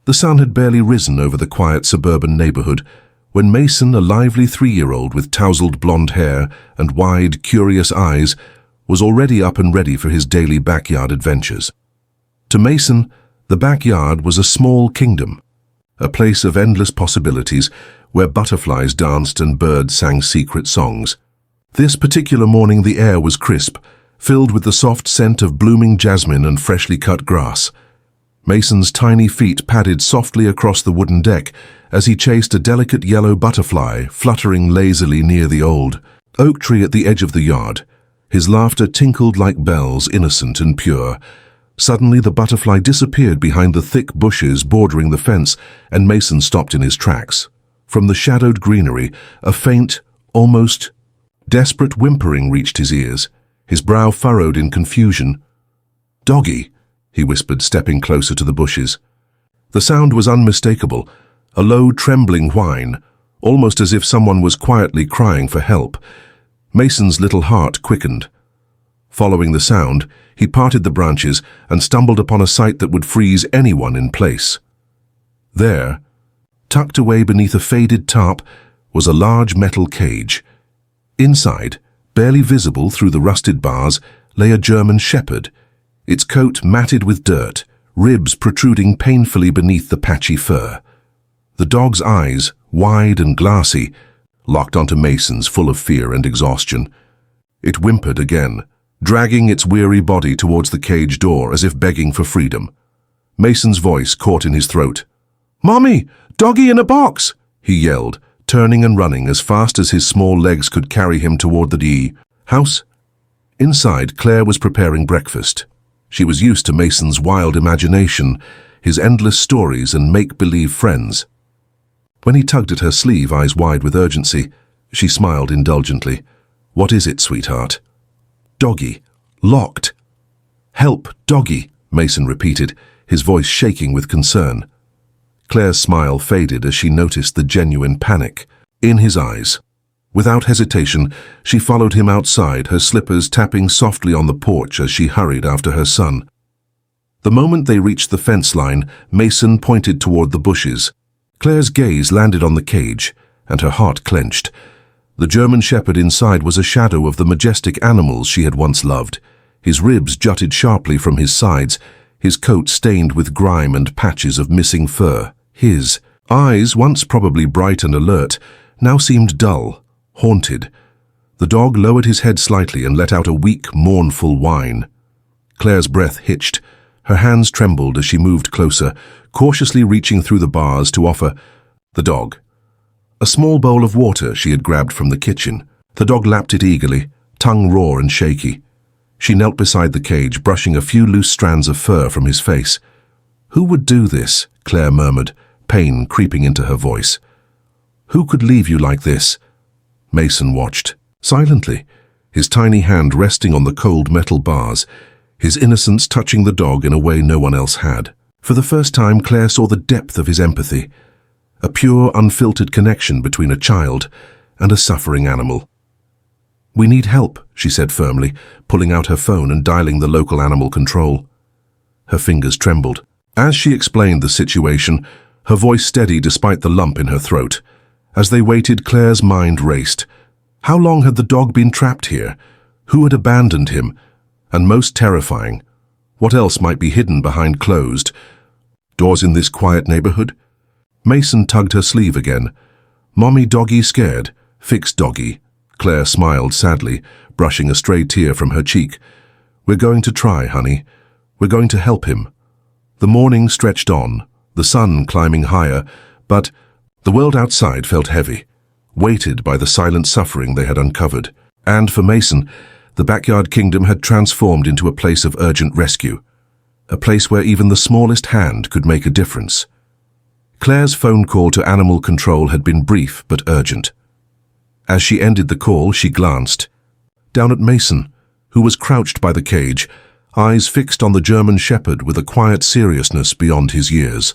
The sun had barely risen over the quiet suburban neighborhood when Mason, a lively 3-year-old with tousled blonde hair and wide, curious eyes, was already up and ready for his daily backyard adventures. To Mason, the backyard was a small kingdom, a place of endless possibilities where butterflies danced and birds sang secret songs. This particular morning the air was crisp, filled with the soft scent of blooming jasmine and freshly cut grass. Mason's tiny feet padded softly across the wooden deck as he chased a delicate yellow butterfly fluttering lazily near the old oak tree at the edge of the yard. His laughter tinkled like bells, innocent and pure. Suddenly the butterfly disappeared behind the thick bushes bordering the fence, and Mason stopped in his tracks. From the shadowed greenery, a faint, almost desperate whimpering reached his ears. His brow furrowed in confusion. "Doggy," he whispered, stepping closer to the bushes. The sound was unmistakable, a low, trembling whine, almost as if someone was quietly crying for help. Mason's little heart quickened. Following the sound, he parted the branches and stumbled upon a sight that would freeze anyone in place. There, tucked away beneath a faded tarp, was a large metal cage. Inside, barely visible through the rusted bars, lay a German shepherd, its coat matted with dirt, ribs protruding painfully beneath the patchy fur. The dog's eyes, wide and glassy, locked onto Mason's, full of fear and exhaustion. It whimpered again, dragging its weary body towards the cage door as if begging for freedom. Mason's voice caught in his throat. "Mommy! Doggy in a box!" he yelled, turning and running as fast as his small legs could carry him toward the house. Inside, Claire was preparing breakfast. She was used to Mason's wild imagination, his endless stories and make-believe friends. When he tugged at her sleeve, eyes wide with urgency, she smiled indulgently. "What is it, sweetheart?" "Doggy. Locked." "Help, Doggy," Mason repeated, his voice shaking with concern. Claire's smile faded as she noticed the genuine panic in his eyes. Without hesitation, she followed him outside, her slippers tapping softly on the porch as she hurried after her son. The moment they reached the fence line, Mason pointed toward the bushes. Claire's gaze landed on the cage, and her heart clenched. The German shepherd inside was a shadow of the majestic animals she had once loved. His ribs jutted sharply from his sides, his coat stained with grime and patches of missing fur. His eyes, once probably bright and alert, now seemed dull, haunted. The dog lowered his head slightly and let out a weak, mournful whine. Claire's breath hitched. Her hands trembled as she moved closer, cautiously reaching through the bars to offer the dog a small bowl of water she had grabbed from the kitchen. The dog lapped it eagerly, tongue raw and shaky. She knelt beside the cage, brushing a few loose strands of fur from his face. "Who would do this?" Claire murmured, pain creeping into her voice. "Who could leave you like this?" Mason watched, silently, his tiny hand resting on the cold metal bars, his innocence touching the dog in a way no one else had. For the first time, Claire saw the depth of his empathy, a pure, unfiltered connection between a child and a suffering animal. "We need help," she said firmly, pulling out her phone and dialing the local animal control. Her fingers trembled. As she explained the situation, her voice steady despite the lump in her throat. As they waited, Claire's mind raced. How long had the dog been trapped here? Who had abandoned him? And most terrifying, what else might be hidden behind closed doors in this quiet neighborhood? Mason tugged her sleeve again. "Mommy, Doggy scared. Fix Doggy." Claire smiled sadly, brushing a stray tear from her cheek. "We're going to try, honey. We're going to help him." The morning stretched on, the sun climbing higher, but the world outside felt heavy, weighted by the silent suffering they had uncovered. And for Mason, the backyard kingdom had transformed into a place of urgent rescue, a place where even the smallest hand could make a difference. Claire's phone call to animal control had been brief but urgent. As she ended the call, she glanced down at Mason, who was crouched by the cage, eyes fixed on the German shepherd with a quiet seriousness beyond his years.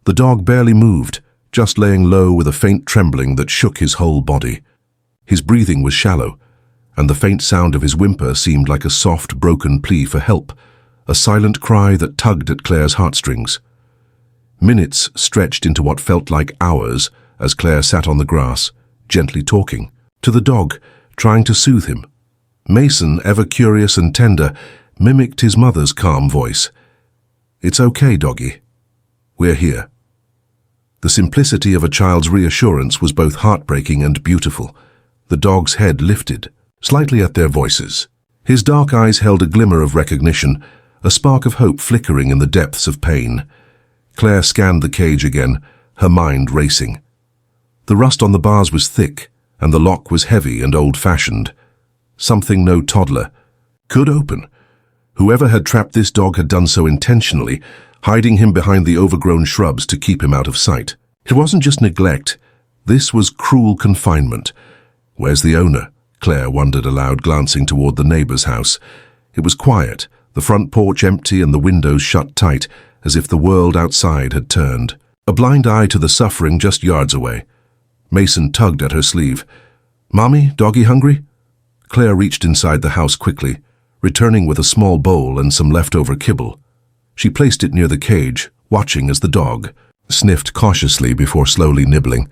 The dog barely moved, just laying low with a faint trembling that shook his whole body. His breathing was shallow, and the faint sound of his whimper seemed like a soft, broken plea for help, a silent cry that tugged at Claire's heartstrings. Minutes stretched into what felt like hours as Claire sat on the grass, gently talking to the dog, trying to soothe him. Mason, ever curious and tender, mimicked his mother's calm voice. "It's okay, doggy. We're here." The simplicity of a child's reassurance was both heartbreaking and beautiful. The dog's head lifted, slightly at their voices. His dark eyes held a glimmer of recognition, a spark of hope flickering in the depths of pain. Claire scanned the cage again, her mind racing. The rust on the bars was thick, and the lock was heavy and old-fashioned. Something no toddler could open. Whoever had trapped this dog had done so intentionally, hiding him behind the overgrown shrubs to keep him out of sight. It wasn't just neglect. This was cruel confinement. "Where's the owner?" Claire wondered aloud, glancing toward the neighbor's house. It was quiet, the front porch empty and the windows shut tight, as if the world outside had turned. A blind eye to the suffering just yards away. Mason tugged at her sleeve. "Mommy, doggy hungry?" Claire reached inside the house quickly, returning with a small bowl and some leftover kibble. She placed it near the cage, watching as the dog sniffed cautiously before slowly nibbling.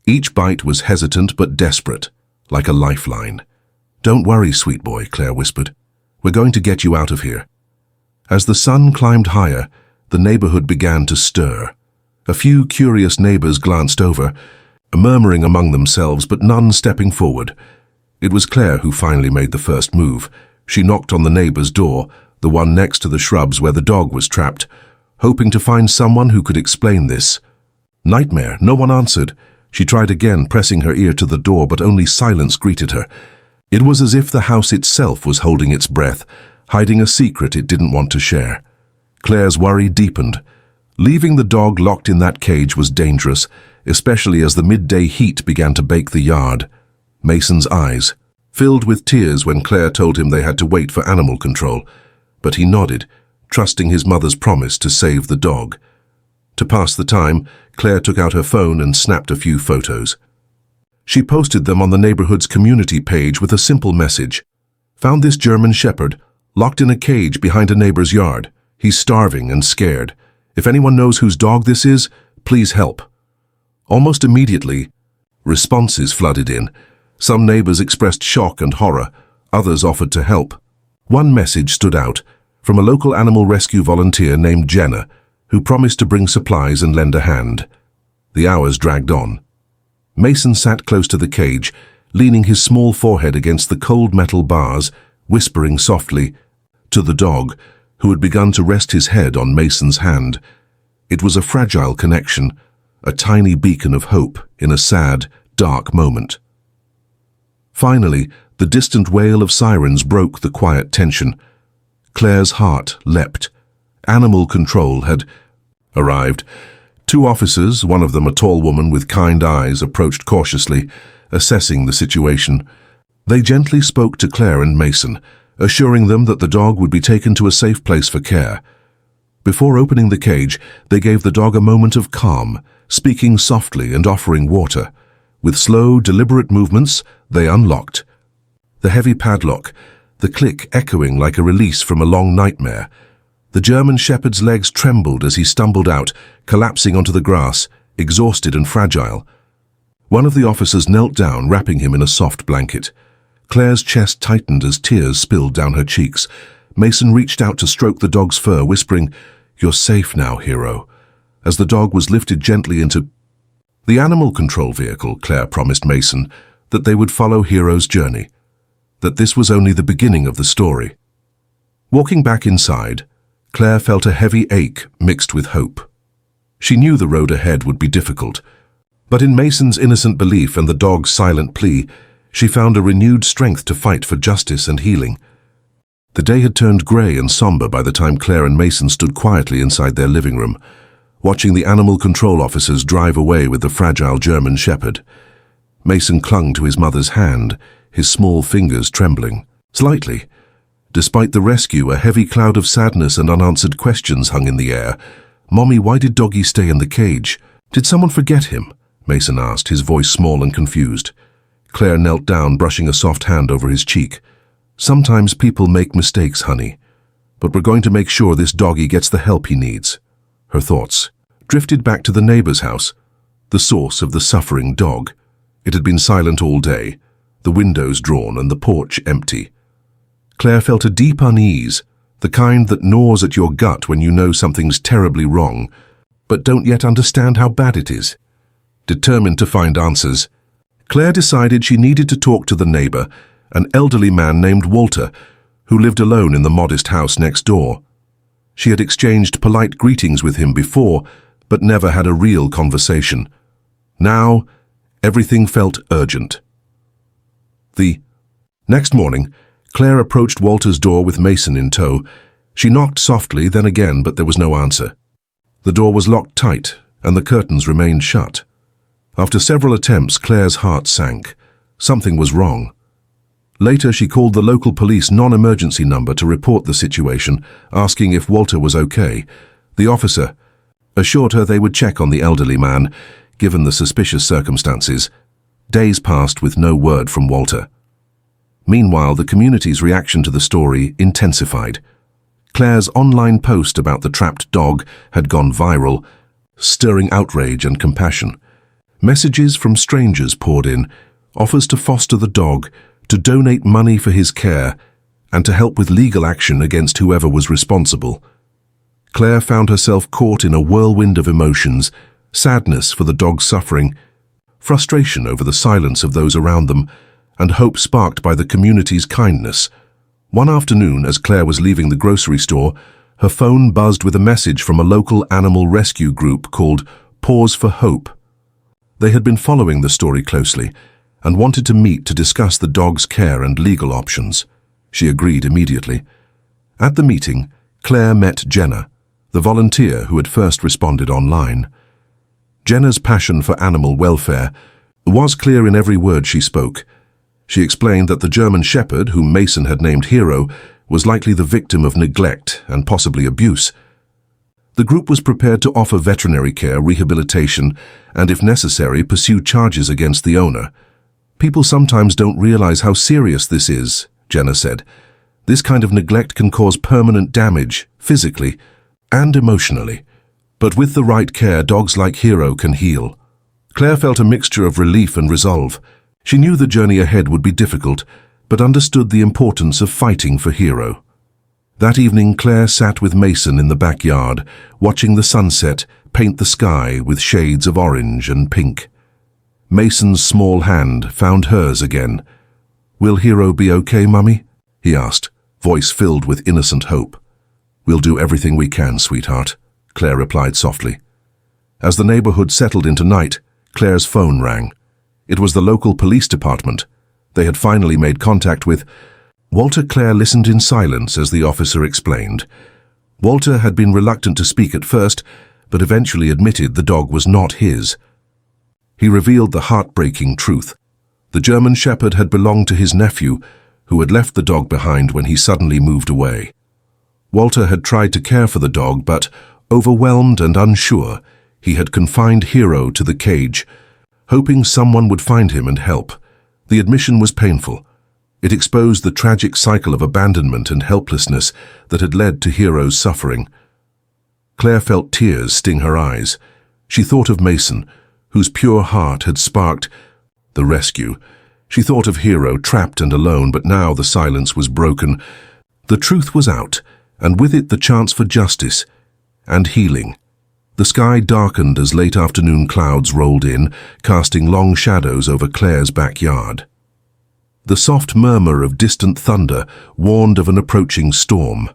Each bite was hesitant but desperate, like a lifeline. "Don't worry, sweet boy," Claire whispered. "We're going to get you out of here." As the sun climbed higher, the neighborhood began to stir. A few curious neighbors glanced over, murmuring among themselves, but none stepping forward. It was Claire who finally made the first move. She knocked on the neighbor's door, the one next to the shrubs where the dog was trapped, hoping to find someone who could explain this. Nightmare, no one answered. She tried again, pressing her ear to the door, but only silence greeted her. It was as if the house itself was holding its breath, hiding a secret it didn't want to share. Claire's worry deepened. Leaving the dog locked in that cage was dangerous, especially as the midday heat began to bake the yard. Mason's eyes filled with tears when Claire told him they had to wait for animal control, but he nodded, trusting his mother's promise to save the dog. To pass the time, Claire took out her phone and snapped a few photos. She posted them on the neighborhood's community page with a simple message. "Found this German shepherd, locked in a cage behind a neighbor's yard. He's starving and scared. If anyone knows whose dog this is, please help." Almost immediately, responses flooded in. Some neighbors expressed shock and horror, others offered to help. One message stood out, from a local animal rescue volunteer named Jenna, who promised to bring supplies and lend a hand. The hours dragged on. Mason sat close to the cage, leaning his small forehead against the cold metal bars, whispering softly to the dog, who had begun to rest his head on Mason's hand. It was a fragile connection, a tiny beacon of hope in a sad, dark moment. Finally, the distant wail of sirens broke the quiet tension. Claire's heart leapt. Animal control had arrived. 2 officers, one of them a tall woman with kind eyes, approached cautiously, assessing the situation. They gently spoke to Claire and Mason, assuring them that the dog would be taken to a safe place for care. Before opening the cage, they gave the dog a moment of calm, speaking softly and offering water. With slow, deliberate movements, they unlocked the heavy padlock, the click echoing like a release from a long nightmare. The German shepherd's legs trembled as he stumbled out, collapsing onto the grass, exhausted and fragile. One of the officers knelt down, wrapping him in a soft blanket. Claire's chest tightened as tears spilled down her cheeks. Mason reached out to stroke the dog's fur, whispering, "You're safe now, hero." As the dog was lifted gently into the animal control vehicle, Claire promised Mason that they would follow Hero's journey, that this was only the beginning of the story. Walking back inside, Claire felt a heavy ache mixed with hope. She knew the road ahead would be difficult, but in Mason's innocent belief and the dog's silent plea, she found a renewed strength to fight for justice and healing. The day had turned grey and somber by the time Claire and Mason stood quietly inside their living room, watching the animal control officers drive away with the fragile German shepherd. Mason clung to his mother's hand, his small fingers trembling slightly. Despite the rescue, a heavy cloud of sadness and unanswered questions hung in the air. "Mommy, why did Doggy stay in the cage? Did someone forget him?" Mason asked, his voice small and confused. Claire knelt down, brushing a soft hand over his cheek. "Sometimes people make mistakes, honey, but we're going to make sure this doggy gets the help he needs." Her thoughts drifted back to the neighbor's house, the source of the suffering dog. It had been silent all day, the windows drawn and the porch empty. Claire felt a deep unease, the kind that gnaws at your gut when you know something's terribly wrong, but don't yet understand how bad it is. Determined to find answers, Claire decided she needed to talk to the neighbor, an elderly man named Walter, who lived alone in the modest house next door. She had exchanged polite greetings with him before, but never had a real conversation. Now, everything felt urgent. The next morning, Claire approached Walter's door with Mason in tow. She knocked softly, then again, but there was no answer. The door was locked tight, and the curtains remained shut. After several attempts, Claire's heart sank. Something was wrong. Later, she called the local police non-emergency number to report the situation, asking if Walter was okay. The officer assured her they would check on the elderly man, given the suspicious circumstances. Days passed with no word from Walter. Meanwhile, the community's reaction to the story intensified. Claire's online post about the trapped dog had gone viral, stirring outrage and compassion. Messages from strangers poured in, offers to foster the dog, to donate money for his care, and to help with legal action against whoever was responsible. Claire found herself caught in a whirlwind of emotions, sadness for the dog's suffering, frustration over the silence of those around them, and hope sparked by the community's kindness. One afternoon, as Claire was leaving the grocery store, her phone buzzed with a message from a local animal rescue group called Pause for Hope. They had been following the story closely and wanted to meet to discuss the dog's care and legal options. She agreed immediately. At the meeting, Claire met Jenna, the volunteer who had first responded online. Jenna's passion for animal welfare was clear in every word she spoke. She explained that the German Shepherd, whom Mason had named Hero, was likely the victim of neglect and possibly abuse. The group was prepared to offer veterinary care, rehabilitation, and if necessary, pursue charges against the owner. People sometimes don't realize how serious this is, Jenna said. This kind of neglect can cause permanent damage, physically and emotionally. But with the right care, dogs like Hero can heal. Claire felt a mixture of relief and resolve. She knew the journey ahead would be difficult, but understood the importance of fighting for Hero. That evening, Claire sat with Mason in the backyard, watching the sunset paint the sky with shades of orange and pink. Mason's small hand found hers again. "Will Hero be okay, Mummy?" he asked, voice filled with innocent hope. "We'll do everything we can, sweetheart," Claire replied softly. As the neighborhood settled into night, Claire's phone rang. It was the local police department. They had finally made contact with Walter. Claire listened in silence as the officer explained. Walter had been reluctant to speak at first, but eventually admitted the dog was not his. He revealed the heartbreaking truth. The German Shepherd had belonged to his nephew, who had left the dog behind when he suddenly moved away. Walter had tried to care for the dog, but, overwhelmed and unsure, he had confined Hero to the cage, hoping someone would find him and help. The admission was painful. It exposed the tragic cycle of abandonment and helplessness that had led to Hero's suffering. Claire felt tears sting her eyes. She thought of Mason, whose pure heart had sparked the rescue. She thought of Hero, trapped and alone, but now the silence was broken. The truth was out, and with it the chance for justice and healing. The sky darkened as late afternoon clouds rolled in, casting long shadows over Claire's backyard. The soft murmur of distant thunder warned of an approaching storm.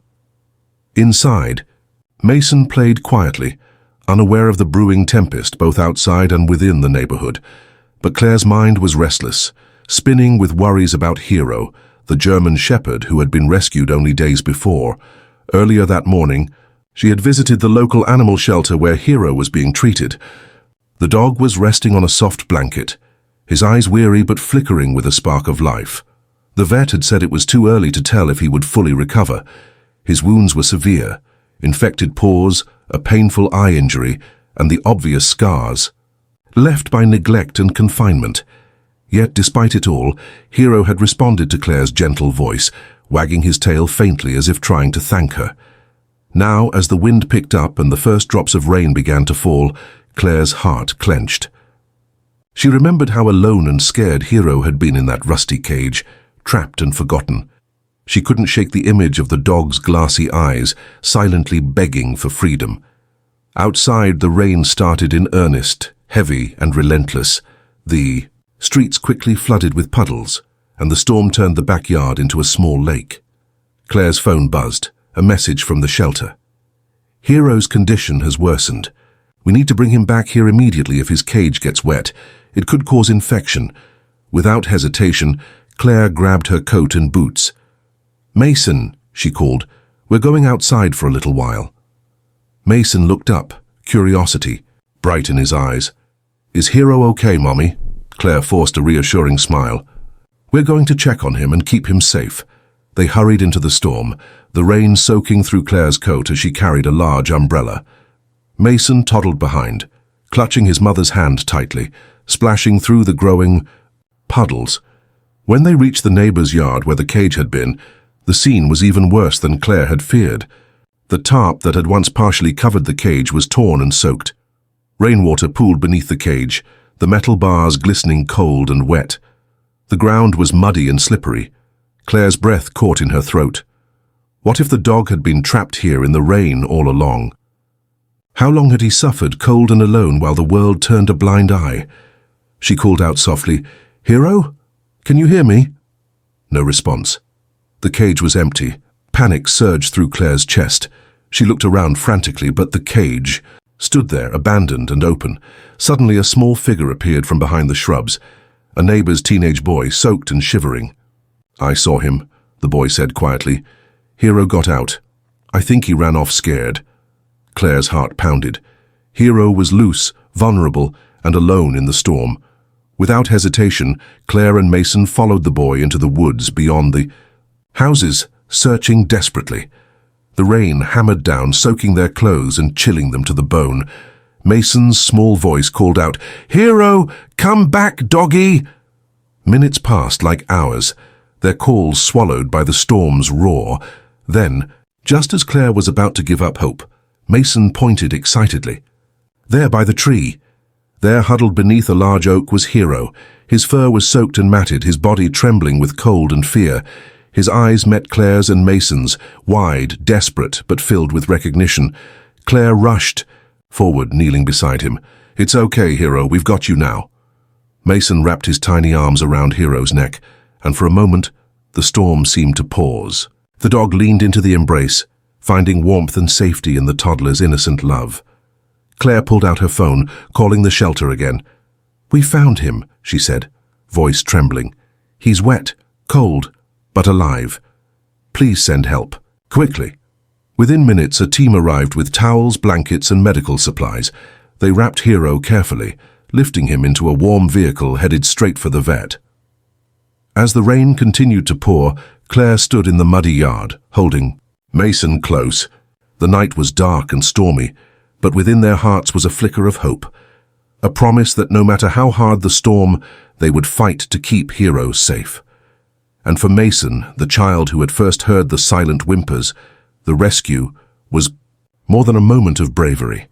Inside, Mason played quietly, unaware of the brewing tempest both outside and within the neighborhood. But Claire's mind was restless, spinning with worries about Hero, the German Shepherd who had been rescued only days before. Earlier that morning, she had visited the local animal shelter where Hero was being treated. The dog was resting on a soft blanket, his eyes weary but flickering with a spark of life. The vet had said it was too early to tell if he would fully recover. His wounds were severe, infected paws, a painful eye injury, and the obvious scars, left by neglect and confinement. Yet, despite it all, Hero had responded to Claire's gentle voice, wagging his tail faintly as if trying to thank her. Now, as the wind picked up and the first drops of rain began to fall, Claire's heart clenched. She remembered how alone and scared Hero had been in that rusty cage, trapped and forgotten. She couldn't shake the image of the dog's glassy eyes, silently begging for freedom. Outside, the rain started in earnest, heavy and relentless. The streets quickly flooded with puddles, and the storm turned the backyard into a small lake. Claire's phone buzzed, a message from the shelter. Hero's condition has worsened. We need to bring him back here immediately if his cage gets wet. It could cause infection. Without hesitation, Claire grabbed her coat and boots. "Mason," she called, "we're going outside for a little while." Mason looked up, curiosity bright in his eyes. "Is Hero okay, Mommy?" Claire forced a reassuring smile. "We're going to check on him and keep him safe." They hurried into the storm, the rain soaking through Claire's coat as she carried a large umbrella. Mason toddled behind, clutching his mother's hand tightly, splashing through the growing puddles. When they reached the neighbor's yard where the cage had been, the scene was even worse than Claire had feared. The tarp that had once partially covered the cage was torn and soaked. Rainwater pooled beneath the cage, the metal bars glistening cold and wet. The ground was muddy and slippery. Claire's breath caught in her throat. What if the dog had been trapped here in the rain all along? How long had he suffered, cold and alone, while the world turned a blind eye? She called out softly, "Hero? Can you hear me?" No response. The cage was empty. Panic surged through Claire's chest. She looked around frantically, but the cage stood there, abandoned and open. Suddenly a small figure appeared from behind the shrubs, a neighbor's teenage boy, soaked and shivering. "I saw him," the boy said quietly. "Hero got out. I think he ran off scared." Claire's heart pounded. Hero was loose, vulnerable, and alone in the storm. Without hesitation, Claire and Mason followed the boy into the woods beyond the houses, searching desperately. The rain hammered down, soaking their clothes and chilling them to the bone. Mason's small voice called out, "Hero, come back, doggy!" Minutes passed like hours, their calls swallowed by the storm's roar. Then, just as Claire was about to give up hope, Mason pointed excitedly. There by the tree. There, huddled beneath a large oak, was Hero. His fur was soaked and matted, his body trembling with cold and fear. His eyes met Claire's and Mason's, wide, desperate, but filled with recognition. Claire rushed forward, kneeling beside him. "It's okay, Hero, we've got you now." Mason wrapped his tiny arms around Hero's neck, and for a moment, the storm seemed to pause. The dog leaned into the embrace, finding warmth and safety in the toddler's innocent love. Claire pulled out her phone, calling the shelter again. "We found him," she said, voice trembling. "He's wet, cold, but alive. Please send help, quickly." Within minutes, a team arrived with towels, blankets, and medical supplies. They wrapped Hero carefully, lifting him into a warm vehicle headed straight for the vet. As the rain continued to pour, Claire stood in the muddy yard, holding Mason close. The night was dark and stormy, but within their hearts was a flicker of hope, a promise that no matter how hard the storm, they would fight to keep Hero safe. And for Mason, the child who had first heard the silent whimpers, the rescue was more than a moment of bravery.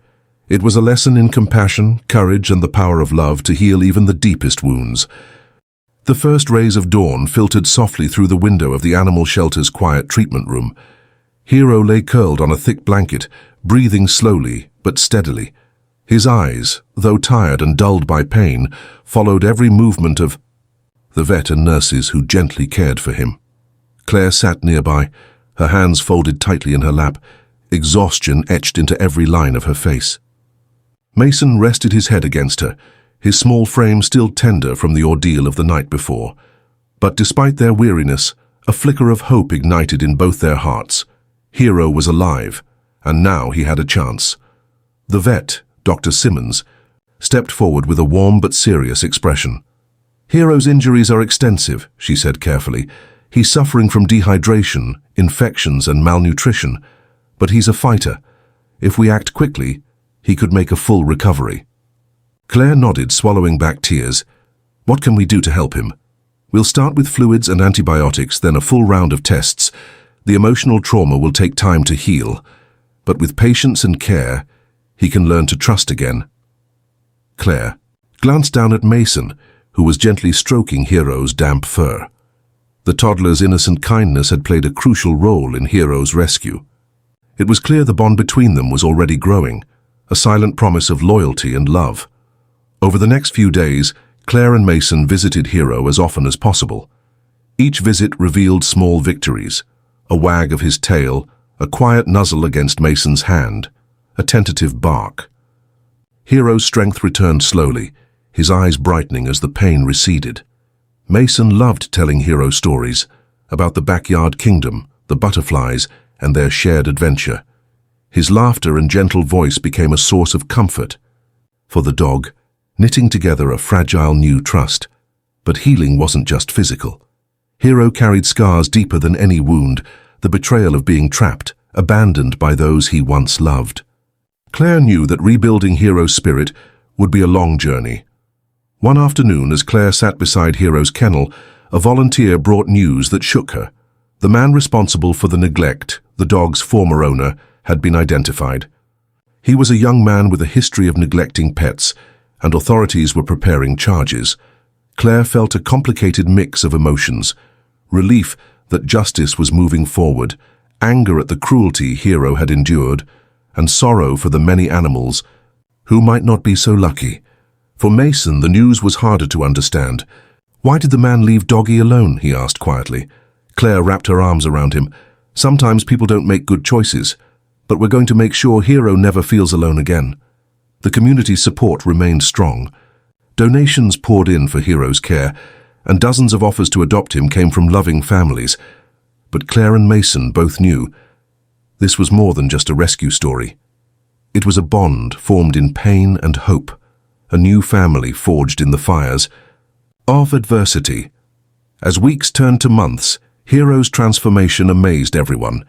It was a lesson in compassion, courage, and the power of love to heal even the deepest wounds. The first rays of dawn filtered softly through the window of the animal shelter's quiet treatment room. Hero lay curled on a thick blanket, breathing slowly but steadily. His eyes, though tired and dulled by pain, followed every movement of the vet and nurses who gently cared for him. Claire sat nearby, her hands folded tightly in her lap, exhaustion etched into every line of her face. Mason rested his head against her, his small frame still tender from the ordeal of the night before. But despite their weariness, a flicker of hope ignited in both their hearts. Hero was alive, and now he had a chance. The vet, Dr. Simmons, stepped forward with a warm but serious expression. "Hero's injuries are extensive," she said carefully. "He's suffering from dehydration, infections, and malnutrition. But he's a fighter. If we act quickly, he could make a full recovery." Claire nodded, swallowing back tears. "What can we do to help him?" "We'll start with fluids and antibiotics, then a full round of tests. The emotional trauma will take time to heal." but with patience and care, he can learn to trust again. Claire glanced down at Mason, who was gently stroking Hero's damp fur. The toddler's innocent kindness had played a crucial role in Hero's rescue. It was clear the bond between them was already growing, a silent promise of loyalty and love. Over the next few days, Claire and Mason visited Hero as often as possible. Each visit revealed small victories: a wag of his tail, a quiet nuzzle against Mason's hand, a tentative bark. Hero's strength returned slowly, his eyes brightening as the pain receded. Mason loved telling Hero stories about the backyard kingdom, the butterflies, and their shared adventure. His laughter and gentle voice became a source of comfort for the dog, knitting together a fragile new trust. But healing wasn't just physical. Hero carried scars deeper than any wound, the betrayal of being trapped, abandoned by those he once loved. Claire knew that rebuilding Hero's spirit would be a long journey. One afternoon, as Claire sat beside Hero's kennel, a volunteer brought news that shook her. The man responsible for the neglect, the dog's former owner, had been identified. He was a young man with a history of neglecting pets, and authorities were preparing charges. Claire felt a complicated mix of emotions: relief that justice was moving forward, anger at the cruelty Hero had endured, and sorrow for the many animals who might not be so lucky. For Mason, the news was harder to understand. "Why did the man leave Doggy alone?" he asked quietly. Claire wrapped her arms around him. "Sometimes people don't make good choices, but we're going to make sure Hero never feels alone again." The community's support remained strong. Donations poured in for Hero's care, and dozens of offers to adopt him came from loving families. But Claire and Mason both knew this was more than just a rescue story. It was a bond formed in pain and hope, a new family forged in the fires of adversity. As weeks turned to months, Hero's transformation amazed everyone.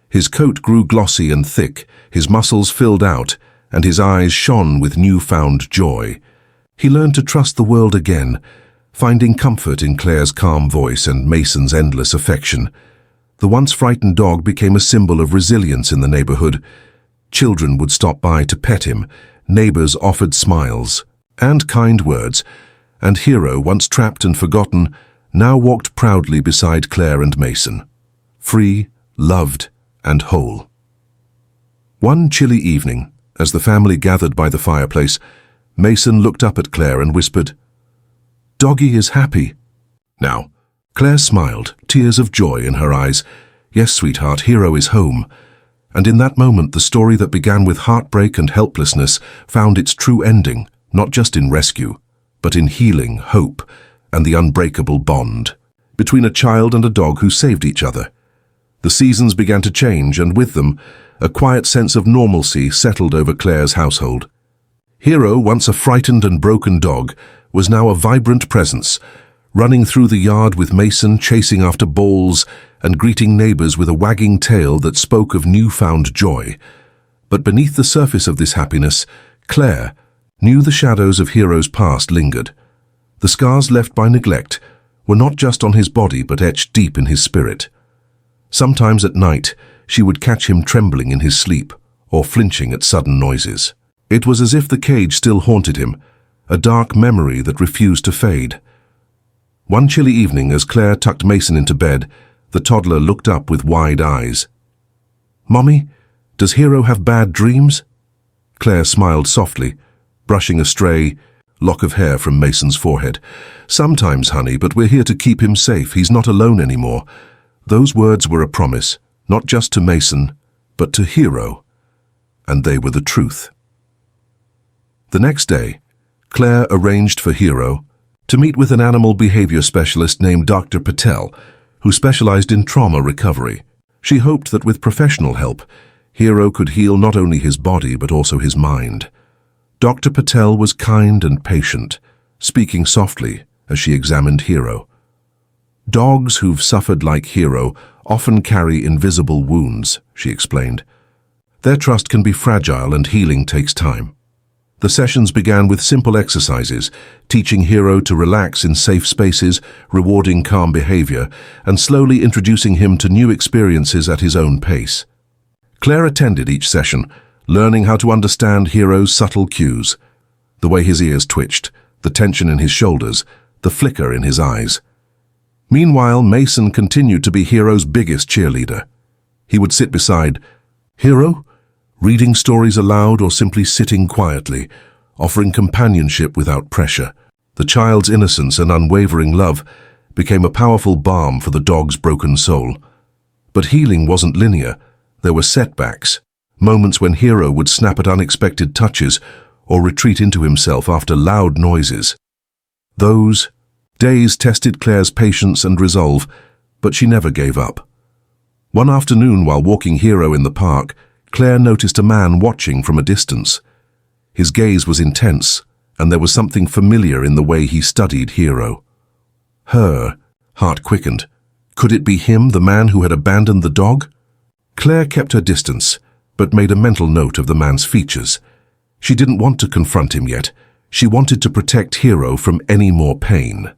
His coat grew glossy and thick, his muscles filled out, and his eyes shone with newfound joy. He learned to trust the world again, finding comfort in Claire's calm voice and Mason's endless affection. The once frightened dog became a symbol of resilience in the neighborhood. Children would stop by to pet him, neighbors offered smiles and kind words, and Hero, once trapped and forgotten, now walked proudly beside Claire and Mason, free, loved, and whole. One chilly evening, as the family gathered by the fireplace, Mason looked up at Claire and whispered, "Doggy is happy." Now, Claire smiled, tears of joy in her eyes. "Yes, sweetheart, Hero is home." And in that moment, the story that began with heartbreak and helplessness found its true ending, not just in rescue, but in healing, hope, and the unbreakable bond between a child and a dog who saved each other. The seasons began to change, and with them, a quiet sense of normalcy settled over Claire's household. Hero, once a frightened and broken dog, was now a vibrant presence, running through the yard with Mason, chasing after balls, and greeting neighbors with a wagging tail that spoke of newfound joy. But beneath the surface of this happiness, Claire knew the shadows of Hero's past lingered. The scars left by neglect were not just on his body but etched deep in his spirit. Sometimes at night, she would catch him trembling in his sleep or flinching at sudden noises. It was as if the cage still haunted him, a dark memory that refused to fade. One chilly evening, as Claire tucked Mason into bed, the toddler looked up with wide eyes. "Mommy, does Hero have bad dreams?" Claire smiled softly, brushing a stray lock of hair from Mason's forehead. "Sometimes, honey, but we're here to keep him safe. He's not alone anymore." Those words were a promise, not just to Mason, but to Hero, and they were the truth. The next day, Claire arranged for Hero to meet with an animal behavior specialist named Dr. Patel, who specialized in trauma recovery. She hoped that with professional help, Hero could heal not only his body but also his mind. Dr. Patel was kind and patient, speaking softly as she examined Hero. "Dogs who've suffered like Hero often carry invisible wounds," she explained. "Their trust can be fragile and healing takes time." The sessions began with simple exercises, teaching Hero to relax in safe spaces, rewarding calm behavior, and slowly introducing him to new experiences at his own pace. Claire attended each session, learning how to understand Hero's subtle cues. The way his ears twitched, the tension in his shoulders, the flicker in his eyes. Meanwhile, Mason continued to be Hero's biggest cheerleader. He would sit beside Hero, reading stories aloud or simply sitting quietly, offering companionship without pressure. The child's innocence and unwavering love became a powerful balm for the dog's broken soul. But healing wasn't linear. There were setbacks, moments when Hero would snap at unexpected touches or retreat into himself after loud noises. Those days tested Claire's patience and resolve, but she never gave up. One afternoon, while walking Hero in the park, Claire noticed a man watching from a distance. His gaze was intense, and there was something familiar in the way he studied Hero. Her heart quickened. Could it be him, the man who had abandoned the dog? Claire kept her distance, but made a mental note of the man's features. She didn't want to confront him yet. She wanted to protect Hero from any more pain.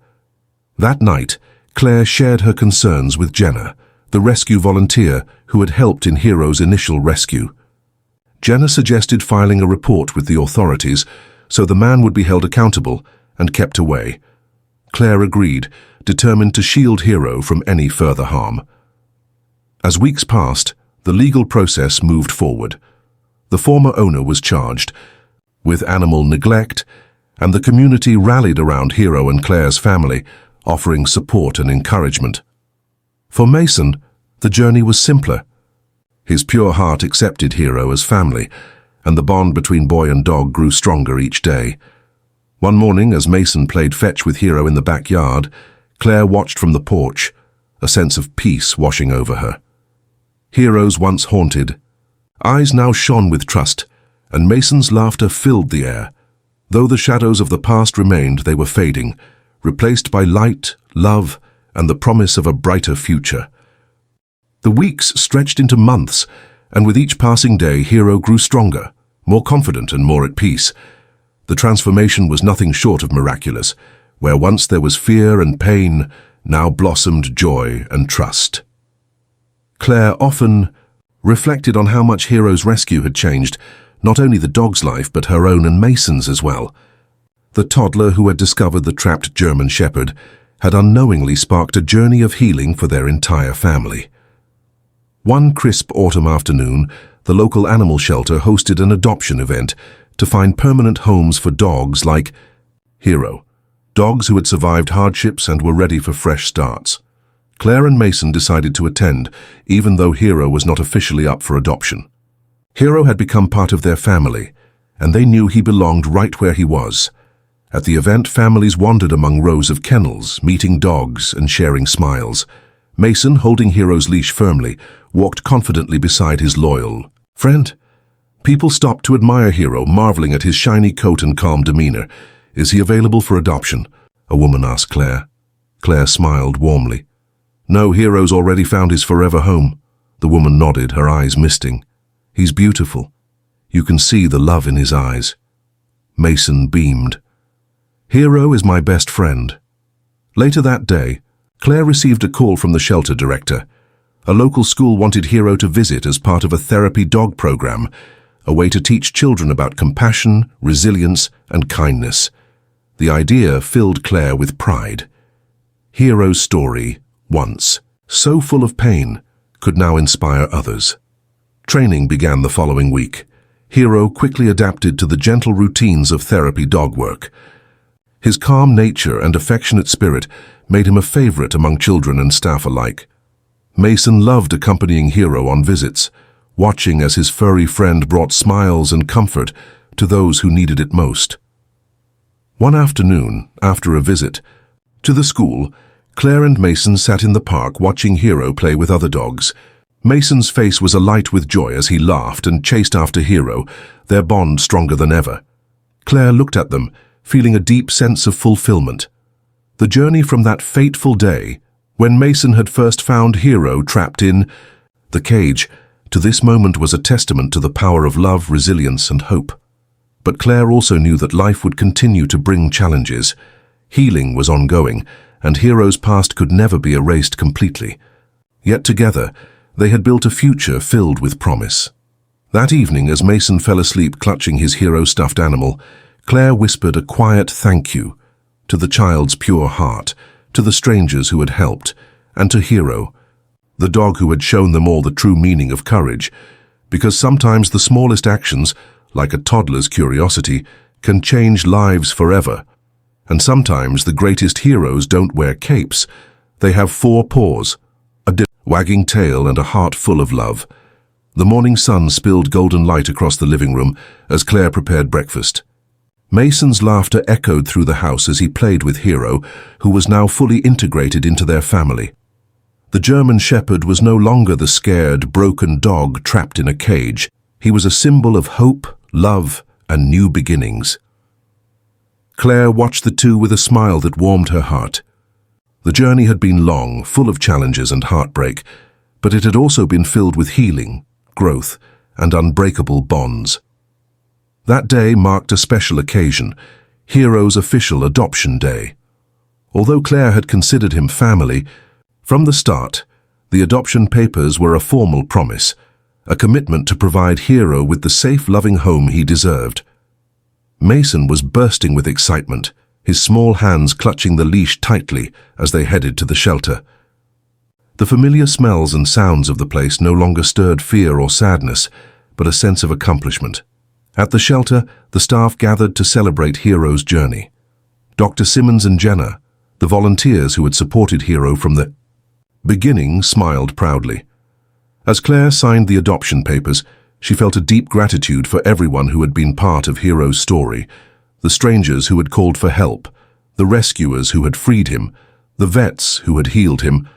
That night, Claire shared her concerns with Jenna, the rescue volunteer who had helped in Hero's initial rescue. Jenna suggested filing a report with the authorities so the man would be held accountable and kept away. Claire agreed, determined to shield Hero from any further harm. As weeks passed, the legal process moved forward. The former owner was charged with animal neglect, and the community rallied around Hero and Claire's family, offering support and encouragement. For Mason, the journey was simpler. His pure heart accepted Hero as family, and the bond between boy and dog grew stronger each day. One morning, as Mason played fetch with Hero in the backyard, Claire watched from the porch, a sense of peace washing over her. Hero's once haunted eyes now shone with trust, and Mason's laughter filled the air. Though the shadows of the past remained, they were fading, replaced by light, love, and the promise of a brighter future. The weeks stretched into months, and with each passing day, Hero grew stronger, more confident and more at peace. The transformation was nothing short of miraculous. Where once there was fear and pain, now blossomed joy and trust. Claire often reflected on how much Hero's rescue had changed, not only the dog's life, but her own and Mason's as well. The toddler who had discovered the trapped German shepherd had unknowingly sparked a journey of healing for their entire family. One crisp autumn afternoon, the local animal shelter hosted an adoption event to find permanent homes for dogs like Hero, dogs who had survived hardships and were ready for fresh starts. Claire and Mason decided to attend, even though Hero was not officially up for adoption. Hero had become part of their family, and they knew he belonged right where he was. At the event, families wandered among rows of kennels, meeting dogs and sharing smiles. Mason, holding Hero's leash firmly, walked confidently beside his loyal friend. People stopped to admire Hero, marveling at his shiny coat and calm demeanor. "Is he available for adoption?" a woman asked Claire. Claire smiled warmly. "No, Hero's already found his forever home." The woman nodded, her eyes misting. "He's beautiful. You can see the love in his eyes." Mason beamed. "Hero is my best friend." Later that day, Claire received a call from the shelter director. A local school wanted Hero to visit as part of a therapy dog program, a way to teach children about compassion, resilience, and kindness. The idea filled Claire with pride. Hero's story, once so full of pain, could now inspire others. Training began the following week. Hero quickly adapted to the gentle routines of therapy dog work. His calm nature and affectionate spirit made him a favorite among children and staff alike. Mason loved accompanying Hero on visits, watching as his furry friend brought smiles and comfort to those who needed it most. One afternoon, after a visit to the school, Claire and Mason sat in the park watching Hero play with other dogs. Mason's face was alight with joy as he laughed and chased after Hero, their bond stronger than ever. Claire looked at them, feeling a deep sense of fulfillment. The journey from that fateful day, when Mason had first found Hero trapped in the cage, to this moment was a testament to the power of love, resilience, and hope. But Claire also knew that life would continue to bring challenges. Healing was ongoing, and Hero's past could never be erased completely. Yet together, they had built a future filled with promise. That evening, as Mason fell asleep clutching his hero stuffed animal, Claire whispered a quiet thank you to the child's pure heart, to the strangers who had helped, and to Hero, the dog who had shown them all the true meaning of courage, because sometimes the smallest actions, like a toddler's curiosity, can change lives forever. And sometimes the greatest heroes don't wear capes. They have 4 paws, a wagging tail, and a heart full of love. The morning sun spilled golden light across the living room as Claire prepared breakfast. Mason's laughter echoed through the house as he played with Hero, who was now fully integrated into their family. The German Shepherd was no longer the scared, broken dog trapped in a cage. He was a symbol of hope, love, and new beginnings. Claire watched the two with a smile that warmed her heart. The journey had been long, full of challenges and heartbreak, but it had also been filled with healing, growth, and unbreakable bonds. That day marked a special occasion, Hero's official adoption day. Although Claire had considered him family, from the start, the adoption papers were a formal promise, a commitment to provide Hero with the safe, loving home he deserved. Mason was bursting with excitement, his small hands clutching the leash tightly as they headed to the shelter. The familiar smells and sounds of the place no longer stirred fear or sadness, but a sense of accomplishment. At the shelter, the staff gathered to celebrate Hero's journey. Dr. Simmons and Jenna, the volunteers who had supported Hero from the beginning, smiled proudly. As Claire signed the adoption papers, she felt a deep gratitude for everyone who had been part of Hero's story, the strangers who had called for help, the rescuers who had freed him, the vets who had healed him,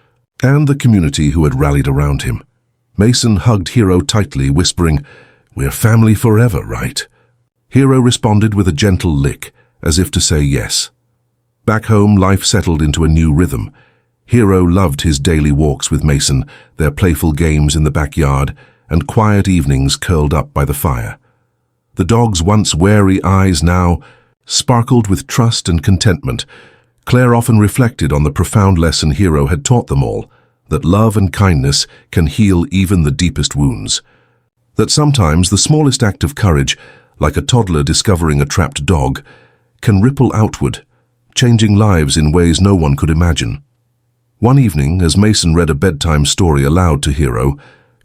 and the community who had rallied around him. Mason hugged Hero tightly, whispering, "We're family forever, right?" Hero responded with a gentle lick, as if to say yes. Back home, life settled into a new rhythm. Hero loved his daily walks with Mason, their playful games in the backyard, and quiet evenings curled up by the fire. The dog's once wary eyes now sparkled with trust and contentment. Claire often reflected on the profound lesson Hero had taught them all, that love and kindness can heal even the deepest wounds. That sometimes the smallest act of courage, like a toddler discovering a trapped dog, can ripple outward, changing lives in ways no one could imagine. One evening, as Mason read a bedtime story aloud to Hero,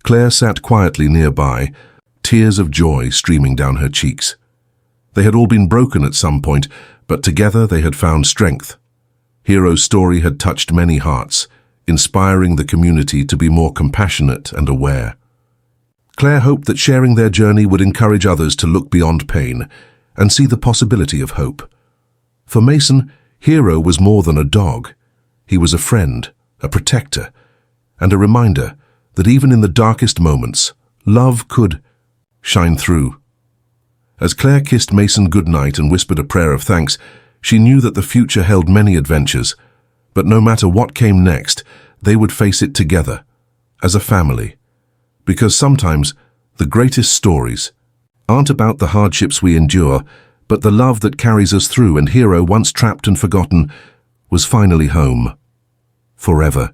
Claire sat quietly nearby, tears of joy streaming down her cheeks. They had all been broken at some point, but together they had found strength. Hero's story had touched many hearts, inspiring the community to be more compassionate and aware. Claire hoped that sharing their journey would encourage others to look beyond pain and see the possibility of hope. For Mason, Hero was more than a dog. He was a friend, a protector, and a reminder that even in the darkest moments, love could shine through. As Claire kissed Mason goodnight and whispered a prayer of thanks, she knew that the future held many adventures, but no matter what came next, they would face it together, as a family. Because sometimes the greatest stories aren't about the hardships we endure, but the love that carries us through, and Hero, once trapped and forgotten, was finally home. Forever.